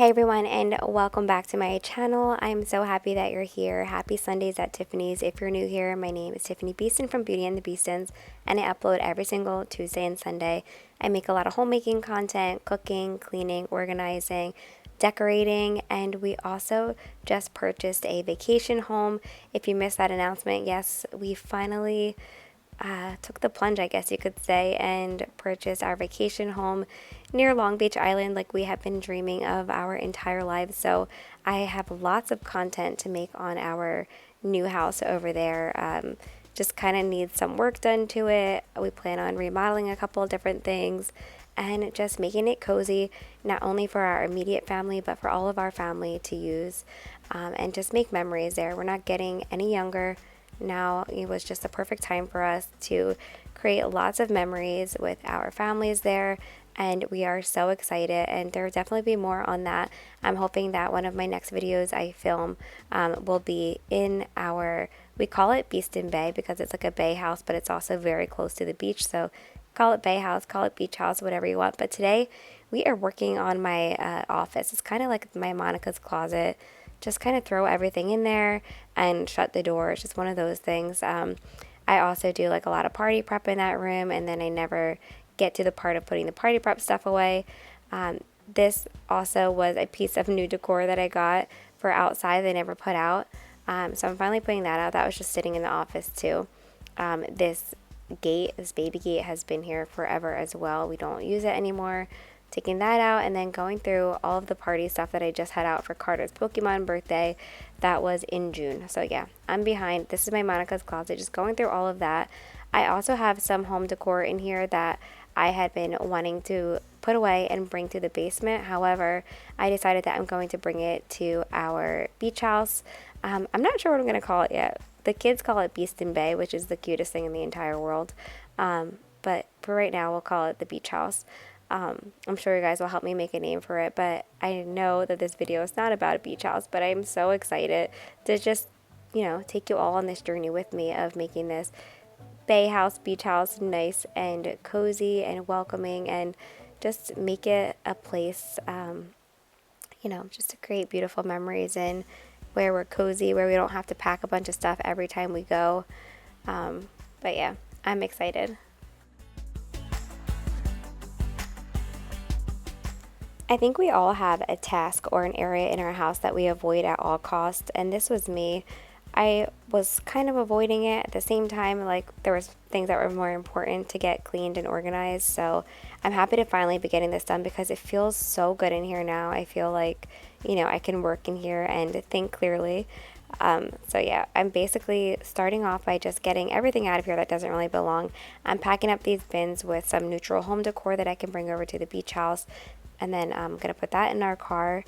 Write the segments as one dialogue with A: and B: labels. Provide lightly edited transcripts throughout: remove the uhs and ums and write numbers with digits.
A: Hey everyone, and welcome back to my channel. I'm so happy that you're here. Happy Sundays at Tiffany's. If you're new here, my name is Tiffani Beaston from Beauty and the Beastons, and I upload every single Tuesday and Sunday. I make a lot of homemaking content, cooking, cleaning, organizing, decorating, and we also just purchased a vacation home. If you missed that announcement, yes, we finally took the plunge, I guess you could say, and purchased our vacation home near Long Beach Island like we have been dreaming of our entire lives. So I have lots of content to make on our new house over there. Just kind of needs some work done to it. We plan on remodeling a couple of different things and just making it cozy, not only for our immediate family, but for all of our family to use and just make memories there. We're not getting any younger. Now it was just the perfect time for us to create lots of memories with our families there, and we are so excited, and there will definitely be more on that. I'm hoping that one of my next videos I film will be in our, we call it Beaston Bay because it's like a bay house, but it's also very close to the beach, so call it bay house, call it beach house, whatever you want. But today we are working on my office. It's kind of like my Monica's closet. Just kind of throw everything in there and shut the door. It's just one of those things. I also do like a lot of party prep in that room, and then I never get to the part of putting the party prep stuff away. This also was a piece of new decor that I got for outside that I never put out. So I'm finally putting that out. That was just sitting in the office too. This gate, this baby gate, has been here forever as well. We don't use it anymore. Taking that out and then going through all of the party stuff that I just had out for Carter's Pokemon birthday. That was in June. So yeah, I'm behind. This is my Monica's closet, just going through all of that. I also have some home decor in here that I had been wanting to put away and bring to the basement. However, I decided that I'm going to bring it to our beach house. I'm not sure what I'm going to call it yet. The kids call it Beaston Bay, which is the cutest thing in the entire world. But for right now, we'll call it the beach house. I'm sure you guys will help me make a name for it, but I know that this video is not about a beach house, but I'm so excited to just, take you all on this journey with me of making this bay house, beach house nice and cozy and welcoming, and just make it a place, just to create beautiful memories and where we're cozy, where we don't have to pack a bunch of stuff every time we go. But yeah, I'm excited. I think we all have a task or an area in our house that we avoid at all costs, and this was me. I was kind of avoiding it at the same time, like there was things that were more important to get cleaned and organized. So I'm happy to finally be getting this done because it feels so good in here now. I feel like, I can work in here and think clearly. So yeah, I'm basically starting off by just getting everything out of here that doesn't really belong. I'm packing up these bins with some neutral home decor that I can bring over to the beach house, and then I'm gonna put that in our car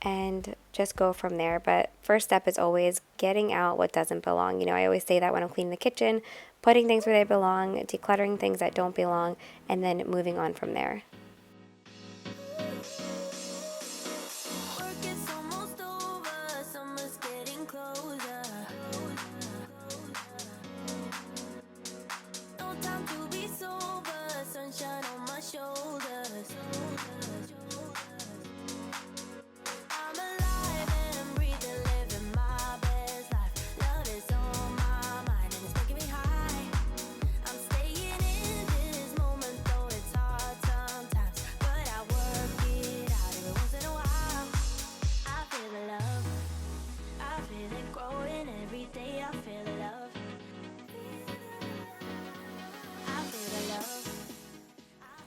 A: and just go from there. But first step is always getting out what doesn't belong. I always say that when I'm cleaning the kitchen, putting things where they belong, decluttering things that don't belong, and then moving on from there.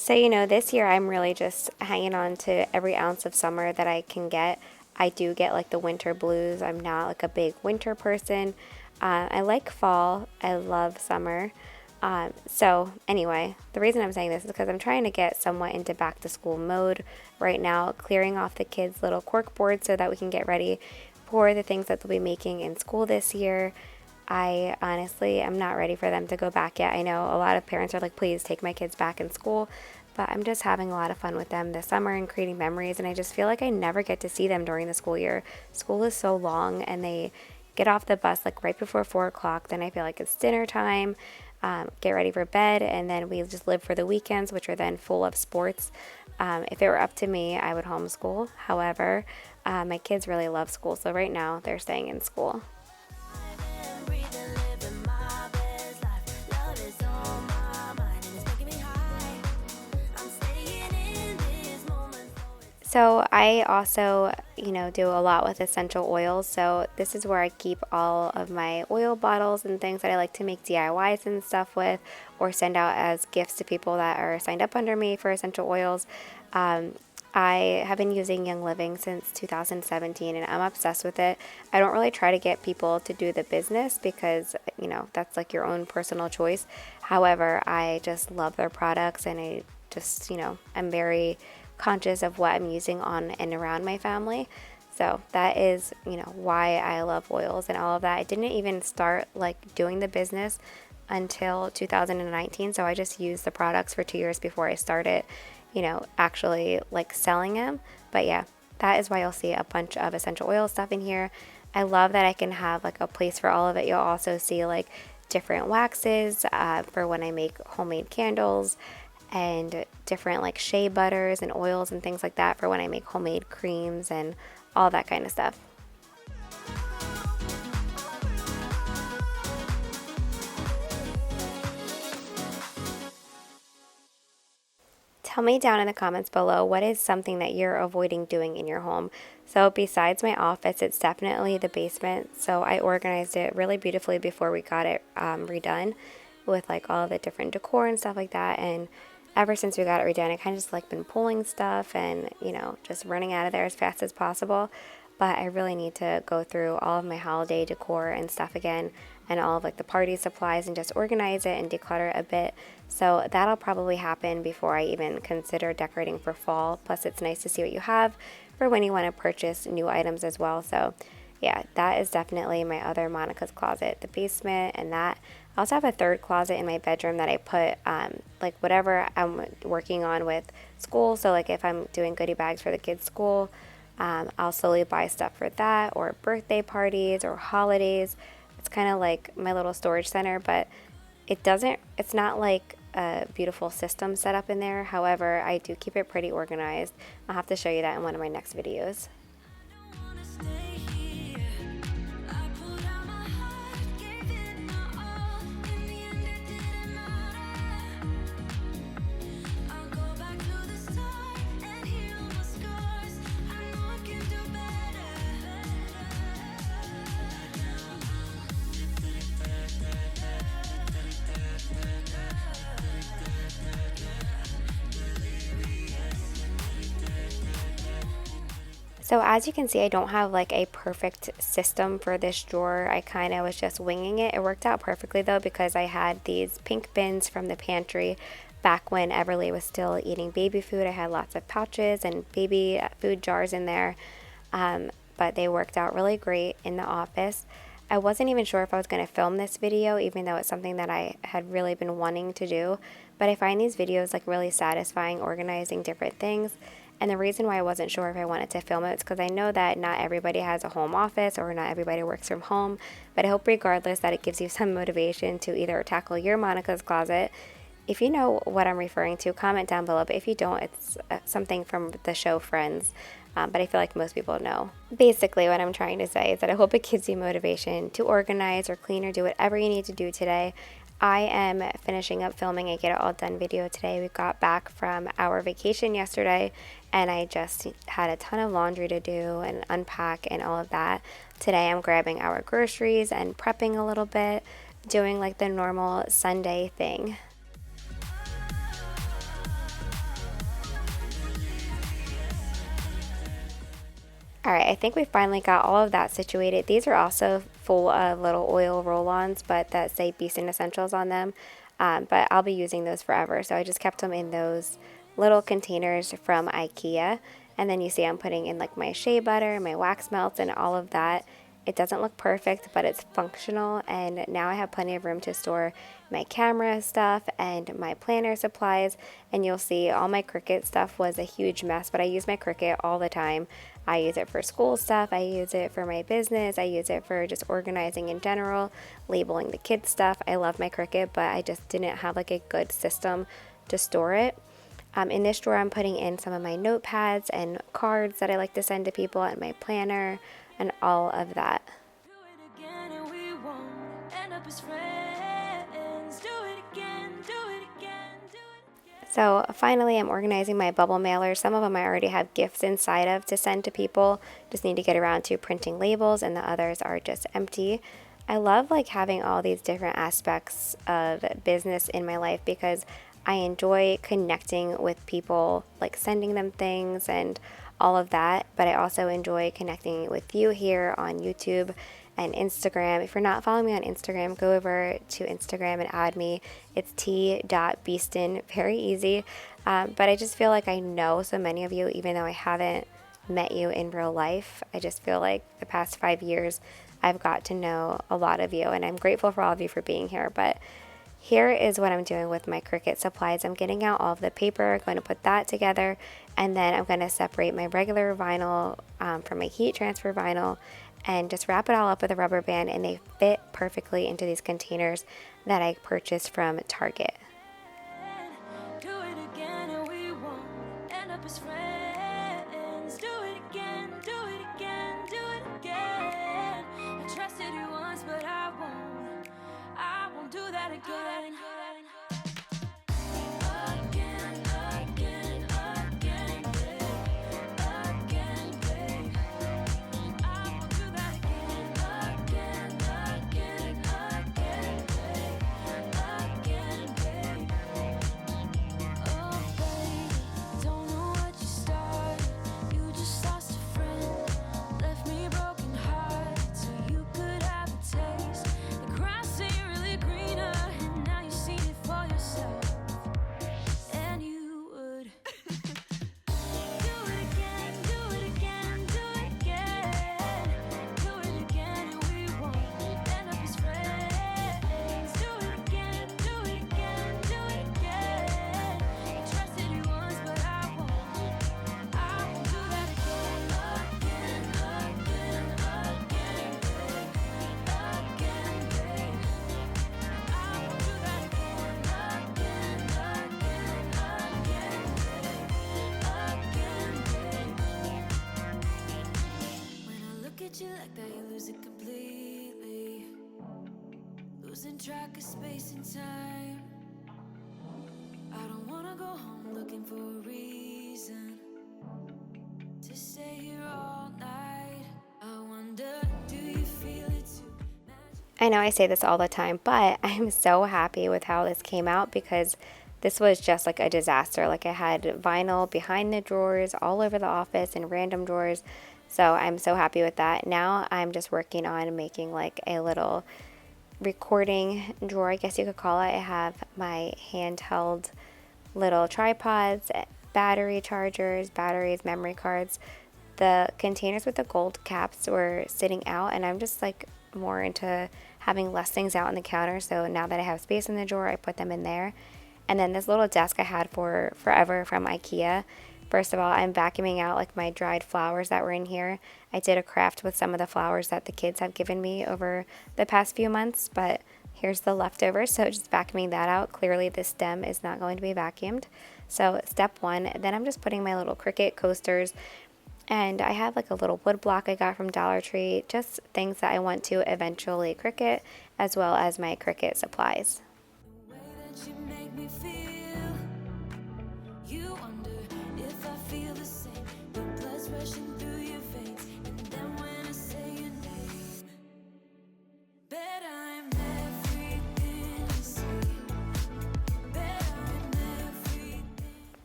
A: So, this year I'm really just hanging on to every ounce of summer that I can get. I do get like the winter blues. I'm not like a big winter person. I like fall. I love summer. So anyway, the reason I'm saying this is because I'm trying to get somewhat into back to school mode right now, clearing off the kids' little cork boards so that we can get ready for the things that they'll be making in school this year. I honestly am not ready for them to go back yet. I know a lot of parents are like, please take my kids back in school, but I'm just having a lot of fun with them this summer and creating memories, and I just feel like I never get to see them during the school year. School is so long, and they get off the bus like right before 4 o'clock, then I feel like it's dinner time. get ready for bed, and then we just live for the weekends, which are then full of sports. If it were up to me, I would homeschool. However, my kids really love school, so right now they're staying in school. So I also, do a lot with essential oils. So this is where I keep all of my oil bottles and things that I like to make DIYs and stuff with, or send out as gifts to people that are signed up under me for essential oils. I have been using Young Living since 2017 and I'm obsessed with it. I don't really try to get people to do the business because, that's like your own personal choice. However, I just love their products, and I just, I'm very conscious of what I'm using on and around my family. So that is, why I love oils and all of that. I didn't even start like doing the business until 2019. So I just used the products for 2 years before I started, actually like selling them. But yeah, that is why you'll see a bunch of essential oil stuff in here. I love that I can have like a place for all of it. You'll also see like different waxes for when I make homemade candles, and different like shea butters and oils and things like that for when I make homemade creams and all that kind of stuff. Tell me down in the comments below, what is something that you're avoiding doing in your home? So besides my office, it's definitely the basement. So I organized it really beautifully before we got it redone with like all of the different decor and stuff like that. And ever since we got it redone, I kind of just like been pulling stuff and, just running out of there as fast as possible. But I really need to go through all of my holiday decor and stuff again, and all of like the party supplies, and just organize it and declutter it a bit. So that'll probably happen before I even consider decorating for fall. Plus it's nice to see what you have for when you want to purchase new items as well. So yeah, that is definitely my other Monica's closet, the basement, and that. I also have a third closet in my bedroom that I put like whatever I'm working on with school. So like if I'm doing goodie bags for the kids' school, I'll slowly buy stuff for that, or birthday parties or holidays. It's kind of like my little storage center, but it's not like a beautiful system set up in there. However, I do keep it pretty organized. I'll have to show you that in one of my next videos. So as you can see, I don't have like a perfect system for this drawer. I kind of was just winging it. It worked out perfectly though, because I had these pink bins from the pantry back when Everly was still eating baby food. I had lots of pouches and baby food jars in there, but they worked out really great in the office. I wasn't even sure if I was going to film this video, even though it's something that I had really been wanting to do, but I find these videos like really satisfying, organizing different things. And the reason why I wasn't sure if I wanted to film it is because I know that not everybody has a home office, or not everybody works from home. But I hope regardless that it gives you some motivation to either tackle your Monica's closet. If you know what I'm referring to, comment down below. But if you don't, it's something from the show Friends. But I feel like most people know. Basically, what I'm trying to say is that I hope it gives you motivation to organize or clean or do whatever you need to do today. I am finishing up filming a Get It All Done video today. We got back from our vacation yesterday, and I just had a ton of laundry to do and unpack and all of that. Today I'm grabbing our groceries and prepping a little bit, doing like the normal Sunday thing. Alright, I think we finally got all of that situated. These are also full of little oil roll-ons, but that say Beaston Essentials on them. But I'll be using those forever, so I just kept them in those little containers from IKEA. And then you see I'm putting in like my shea butter, my wax melts, and all of that. It doesn't look perfect, but it's functional, and now I have plenty of room to store my camera stuff and my planner supplies. And you'll see all my Cricut stuff was a huge mess, but I use my Cricut all the time. I use it for school stuff, I use it for my business, I use it for just organizing in general, labeling the kids stuff. I love my Cricut, but I just didn't have like a good system to store it. In this drawer, I'm putting in some of my notepads and cards that I like to send to people, and my planner and all of that. So finally, I'm organizing my bubble mailers. Some of them I already have gifts inside of to send to people. Just need to get around to printing labels, and the others are just empty. I love like having all these different aspects of business in my life because I enjoy connecting with people, like sending them things and all of that. But I also enjoy connecting with you here on YouTube and Instagram. If you're not following me on Instagram, go over to Instagram and add me. It's t.beaston, very easy. But I just feel like I know so many of you, even though I haven't met you in real life. I just feel like the past 5 years, I've got to know a lot of you, and I'm grateful for all of you for being here. But here is what I'm doing with my Cricut supplies. I'm getting out all of the paper, going to put that together, and then I'm going to separate my regular vinyl from my heat transfer vinyl and just wrap it all up with a rubber band, and they fit perfectly into these containers that I purchased from Target. Track of space and time. I don't wanna go home looking for a reason to stay here all night. I wonder, do you feel it too? I know I say this all the time, but I'm so happy with how this came out because this was just like a disaster. Like I had vinyl behind the drawers, all over the office, in random drawers. So I'm so happy with that. Now I'm just working on making like a little recording drawer, I guess you could call it. I have my handheld little tripods, battery chargers, batteries, memory cards. The containers with the gold caps were sitting out, and I'm just like more into having less things out on the counter. So now that I have space in the drawer, I put them in there. And then this little desk I had for forever from IKEA. First of all, I'm vacuuming out like my dried flowers that were in here. I did a craft with some of the flowers that the kids have given me over the past few months, but here's the leftovers, so just vacuuming that out. Clearly this stem is not going to be vacuumed. So step one, then I'm just putting my little Cricut coasters, and I have like a little wood block I got from Dollar Tree, just things that I want to eventually Cricut, as well as my Cricut supplies.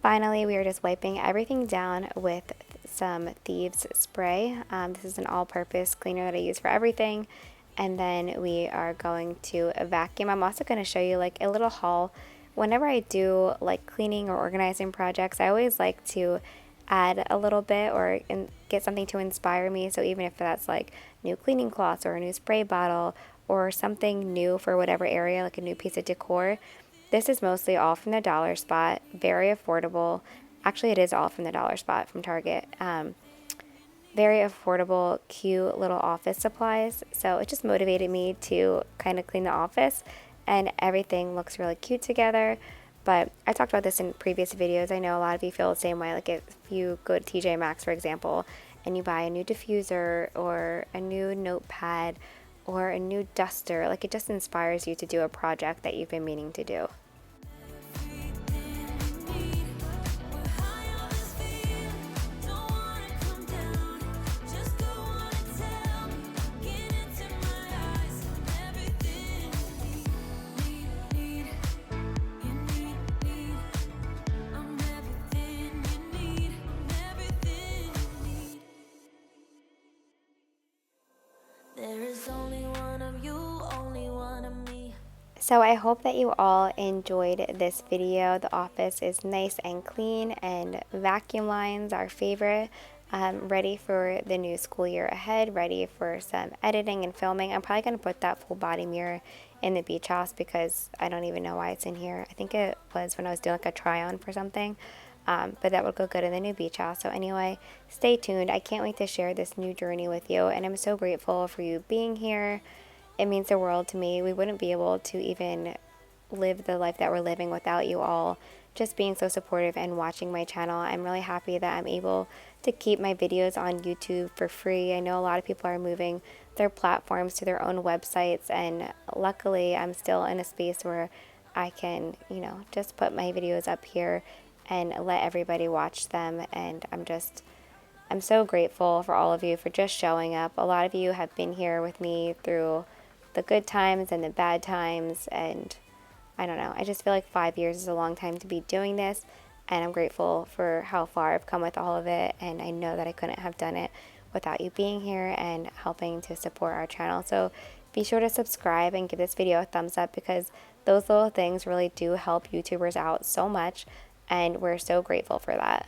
A: Finally, we are just wiping everything down with some Thieves spray. This is an all-purpose cleaner that I use for everything. And then we are going to vacuum. I'm also going to show you like a little haul. Whenever I do like cleaning or organizing projects, I always like to add a little bit or get something to inspire me. So even if that's like new cleaning cloths or a new spray bottle or something new for whatever area, like a new piece of decor, this is mostly all from the Dollar Spot, very affordable. Actually, it is all from the Dollar Spot from Target. very affordable, cute little office supplies. So it just motivated me to kind of clean the office, and everything looks really cute together. But I talked about this in previous videos. I know a lot of you feel the same way. Like if you go to TJ Maxx, for example, and you buy a new diffuser or a new notepad or a new duster, like it just inspires you to do a project that you've been meaning to do. So I hope that you all enjoyed this video. The office is nice and clean, and vacuum lines are favorite. Ready for the new school year ahead, ready for some editing and filming. I'm probably going to put that full body mirror in the beach house because I don't even know why it's in here. I think it was when I was doing like a try on for something. But that would go good in the new beach house. So anyway, stay tuned. I can't wait to share this new journey with you, and I'm so grateful for you being here. It means the world to me. We wouldn't be able to even live the life that we're living without you all just being so supportive and watching my channel. I'm really happy that I'm able to keep my videos on YouTube for free. I know a lot of people are moving their platforms to their own websites, and luckily I'm still in a space where I can, just put my videos up here and let everybody watch them. And I'm so grateful for all of you for just showing up. A lot of you have been here with me through the good times and the bad times, and I don't know, I just feel like 5 years is a long time to be doing this, and I'm grateful for how far I've come with all of it, and I know that I couldn't have done it without you being here and helping to support our channel. So be sure to subscribe and give this video a thumbs up, because those little things really do help YouTubers out so much, and we're so grateful for that.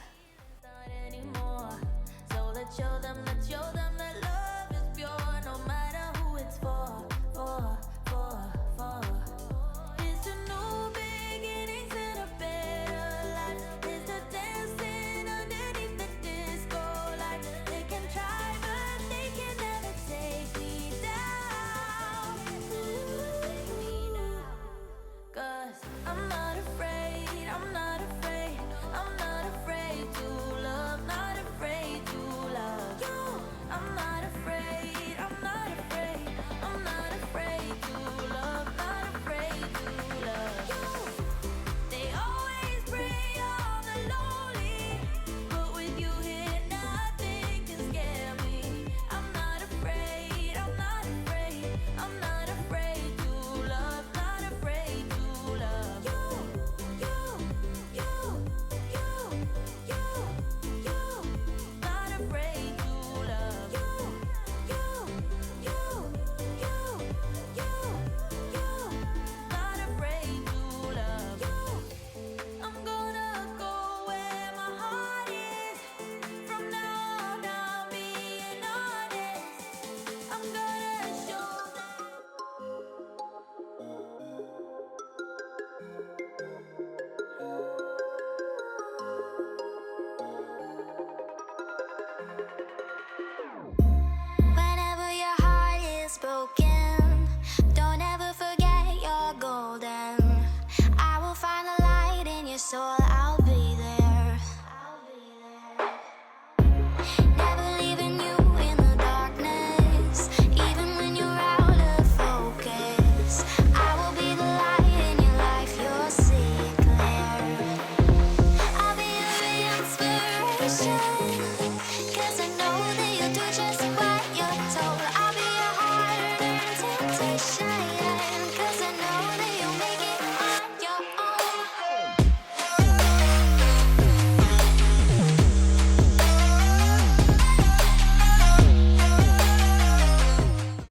B: Cause I know that you'll do just what you're told. I'll be your heart and temptation.